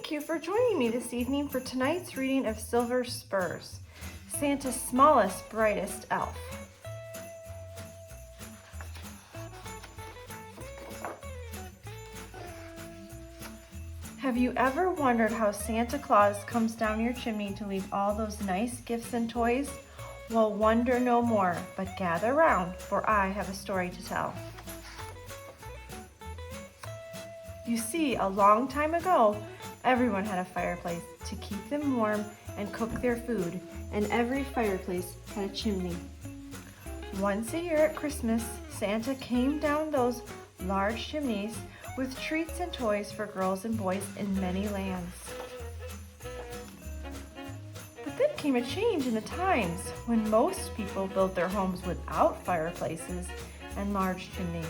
Thank you for joining me this evening for tonight's reading of Silver Spurs, Santa's smallest, brightest elf. Have you ever wondered how Santa Claus comes down your chimney to leave all those nice gifts and toys? Well, wonder no more, but gather round, for I have a story to tell. You see, a long time ago, everyone had a fireplace to keep them warm and cook their food, and every fireplace had a chimney. Once a year at Christmas, Santa came down those large chimneys with treats and toys for girls and boys in many lands. But then came a change in the times when most people built their homes without fireplaces and large chimneys.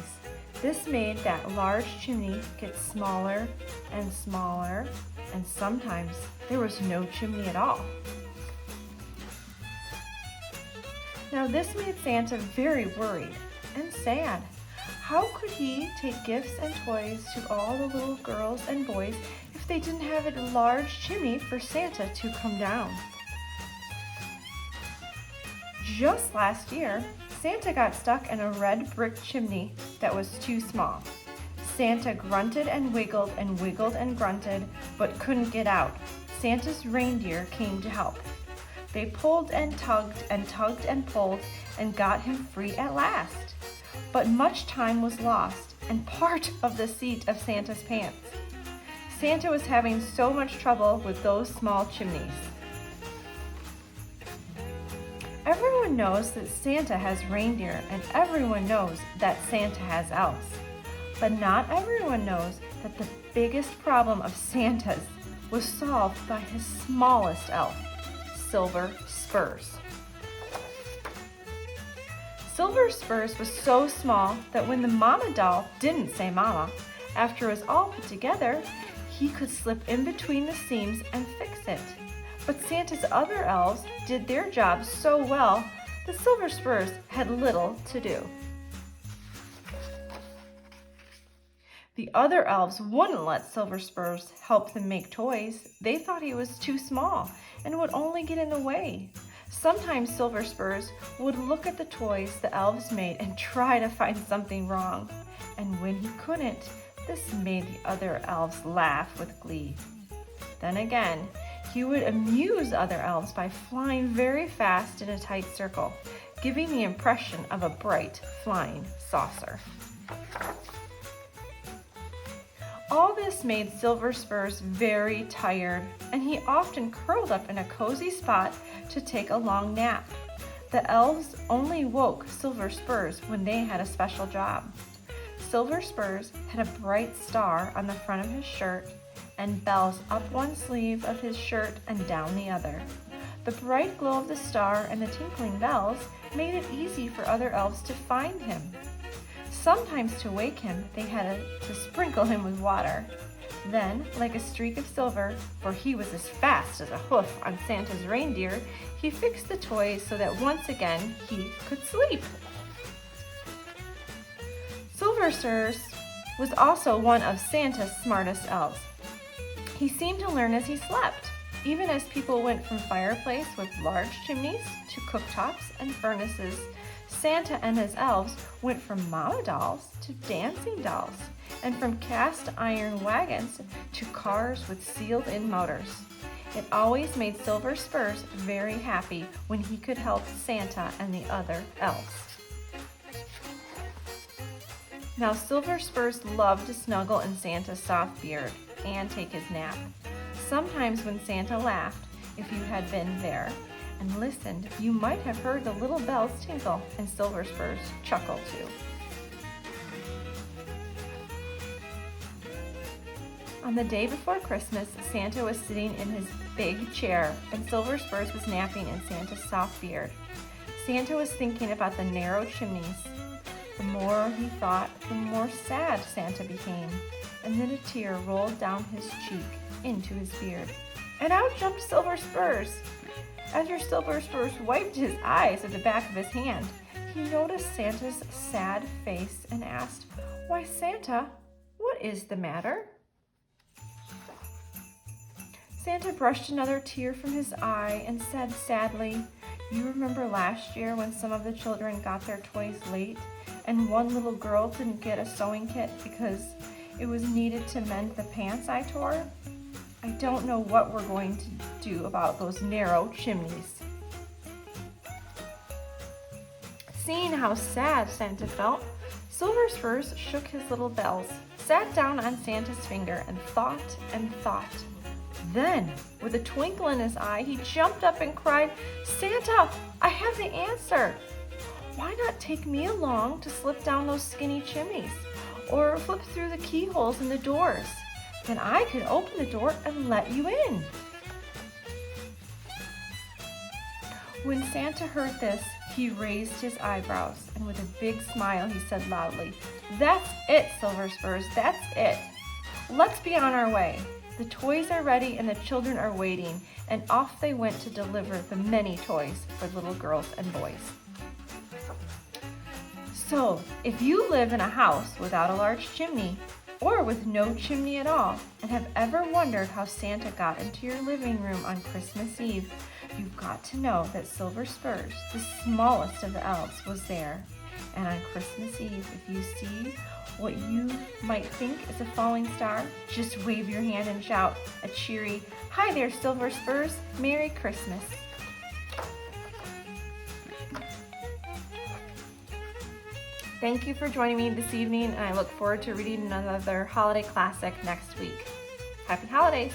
This made that large chimney get smaller and smaller, and sometimes there was no chimney at all. Now this made Santa very worried and sad. How could he take gifts and toys to all the little girls and boys if they didn't have a large chimney for Santa to come down? Just last year, Santa got stuck in a red brick chimney that was too small. Santa grunted and wiggled and grunted, but couldn't get out. Santa's reindeer came to help. They pulled and tugged and pulled and got him free at last. But much time was lost and part of the seat of Santa's pants. Santa was having so much trouble with those small chimneys. Everyone knows that Santa has reindeer, and everyone knows that Santa has elves. But not everyone knows that the biggest problem of Santa's was solved by his smallest elf, Silver Spurs. Silver Spurs was so small that when the mama doll didn't say mama, after it was all put together, he could slip in between the seams and fix it. But Santa's other elves did their job so well that Silver Spurs had little to do. The other elves wouldn't let Silver Spurs help them make toys. They thought he was too small and would only get in the way. Sometimes Silver Spurs would look at the toys the elves made and try to find something wrong. And when he couldn't, this made the other elves laugh with glee. Then again, he would amuse other elves by flying very fast in a tight circle, giving the impression of a bright flying saucer. All this made Silver Spurs very tired, and he often curled up in a cozy spot to take a long nap. The elves only woke Silver Spurs when they had a special job. Silver Spurs had a bright star on the front of his shirt and bells up one sleeve of his shirt and down the other. The bright glow of the star and the tinkling bells made it easy for other elves to find him. Sometimes to wake him, they had to sprinkle him with water. Then, like a streak of silver, for he was as fast as a hoof on Santa's reindeer, he fixed the toys so that once again he could sleep. Silver Spurs was also one of Santa's smartest elves. He seemed to learn as he slept, even as people went from fireplace with large chimneys to cooktops and furnaces. Santa and his elves went from mama dolls to dancing dolls, and from cast iron wagons to cars with sealed-in motors. It always made Silver Spurs very happy when he could help Santa and the other elves. Now Silver Spurs loved to snuggle in Santa's soft beard and take his nap. Sometimes when Santa laughed, if you had been there and listened, you might have heard the little bells tinkle and Silver Spurs chuckle too. On the day before Christmas, Santa was sitting in his big chair and Silver Spurs was napping in Santa's soft beard. Santa was thinking about the narrow chimneys. The more he thought, the more sad Santa became, and then a tear rolled down his cheek into his beard. And out jumped Silver Spurs. After Silver Spurs wiped his eyes at the back of his hand, he noticed Santa's sad face and asked, "Why, Santa, what is the matter?" Santa brushed another tear from his eye and said sadly, "You remember last year when some of the children got their toys late and one little girl didn't get a sewing kit because it was needed to mend the pants I tore? I don't know what we're going to do about those narrow chimneys." Seeing how sad Santa felt, Silver Spurs shook his little bells, sat down on Santa's finger, and thought and thought. Then, with a twinkle in his eye, he jumped up and cried, "Santa, I have the answer! Why not take me along to slip down those skinny chimneys or flip through the keyholes in the doors? Then I could open the door and let you in." When Santa heard this, he raised his eyebrows, and with a big smile, he said loudly, "That's it, Silver Spurs, that's it. Let's be on our way. The toys are ready and the children are waiting," and off they went to deliver the many toys for little girls and boys. So, if you live in a house without a large chimney, or with no chimney at all, and have ever wondered how Santa got into your living room on Christmas Eve, you've got to know that Silver Spurs, the smallest of the elves, was there. And on Christmas Eve, if you see what you might think is a falling star, just wave your hand and shout a cheery, "Hi there, Silver Spurs, Merry Christmas." Thank you for joining me this evening, and I look forward to reading another holiday classic next week. Happy holidays!